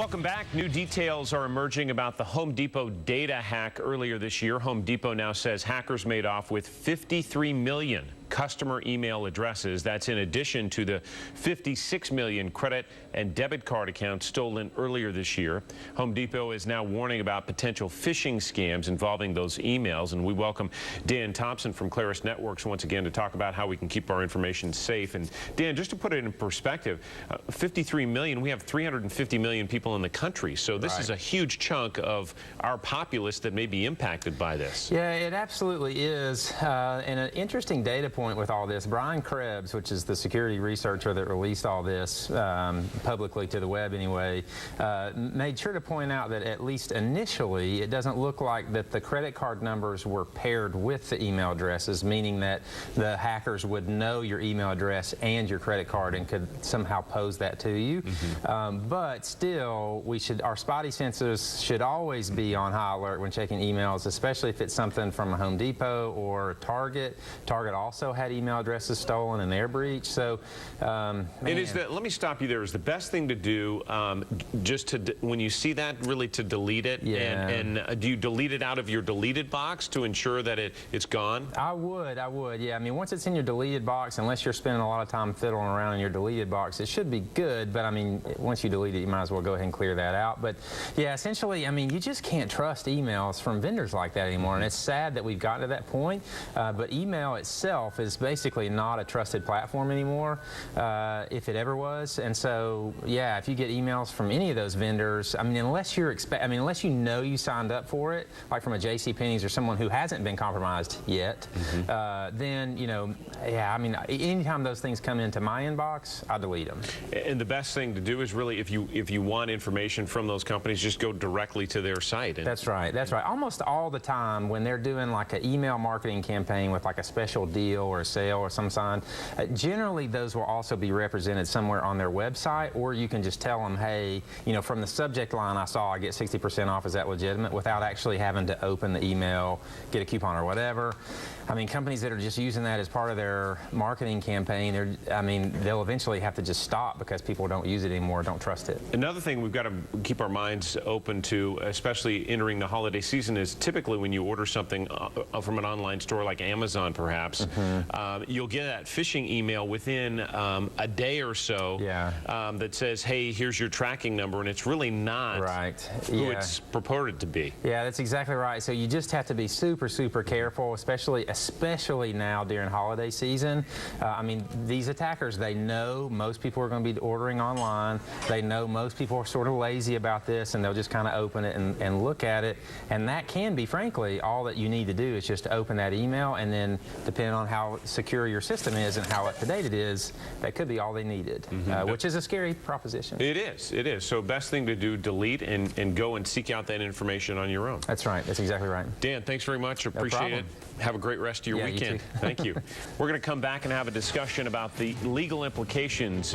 Welcome back. New details are emerging about the Home Depot data hack earlier this year. Home Depot now says hackers made off with 53 million customer email addresses. That's in addition to the 56 million credit and debit card accounts stolen earlier this year. Home Depot is now warning about potential phishing scams involving those emails. And we welcome Dan Thompson from Claris Networks once again to talk about how we can keep our information safe. And Dan, just to put it in perspective, 53 million, we have 350 million people in the country. So this is a huge chunk of our populace that may be impacted by this. Yeah, it absolutely is. And an interesting data point with all this, Brian Krebs, which is the security researcher that released all this publicly to the web anyway, made sure to point out that at least initially it doesn't look like that the credit card numbers were paired with the email addresses, meaning that the hackers would know your email address and your credit card and could somehow pose that to you. But still, our spotty sensors should always be on high alert when checking emails, especially if it's something from a Home Depot or Target. Target also had email addresses stolen in their breach. So, it is let me stop you there. Is the best thing to do just to when you see that, really to delete it? Yeah. And do you delete it out of your deleted box to ensure that it's gone? I would. Yeah. I mean, once it's in your deleted box, unless you're spending a lot of time fiddling around in your deleted box, it should be good. But I mean, once you delete it, you might as well go ahead and clear that out. But yeah, essentially, I mean, you just can't trust emails from vendors like that anymore. And it's sad that we've gotten to that point. But email itself is basically not a trusted platform anymore, if it ever was. And so, yeah, if you get emails from any of those vendors, I mean, unless you know you signed up for it, like from a JCPenney's or someone who hasn't been compromised yet, then, you know, yeah, I mean, anytime those things come into my inbox, I delete them. And the best thing to do is really, if you want information from those companies, just go directly to their site. That's right. Almost all the time when they're doing like an email marketing campaign with like a special deal or a sale or some sign, generally those will also be represented somewhere on their website, or you can just tell them, hey, you know, from the subject line I saw I get 60% off, is that legitimate, without actually having to open the email, get a coupon or whatever. I mean, companies that are just using that as part of their marketing campaign, they'll eventually have to just stop because people don't use it anymore, don't trust it. Another thing we've got to keep our minds open to, especially entering the holiday season, is typically when you order something from an online store like Amazon, perhaps, you'll get that phishing email within a day or so that says, hey, here's your tracking number, and it's really not who it's purported to be. Yeah, that's exactly right. So you just have to be super, super careful, especially now during holiday season. I mean, these attackers, they know most people are going to be ordering online. They know most people are sort of lazy about this, and they'll just kind of open it and look at it. And that can be, frankly, all that you need to do is just open that email, and then depending on how secure your system is and how up-to-date it is, that could be all they needed, which is a scary proposition. It is. So best thing to do, delete and go and seek out that information on your own. That's right. That's exactly right. Dan, thanks very much. Appreciate it. Have a great rest of your weekend. You too. Thank you. We're going to come back and have a discussion about the legal implications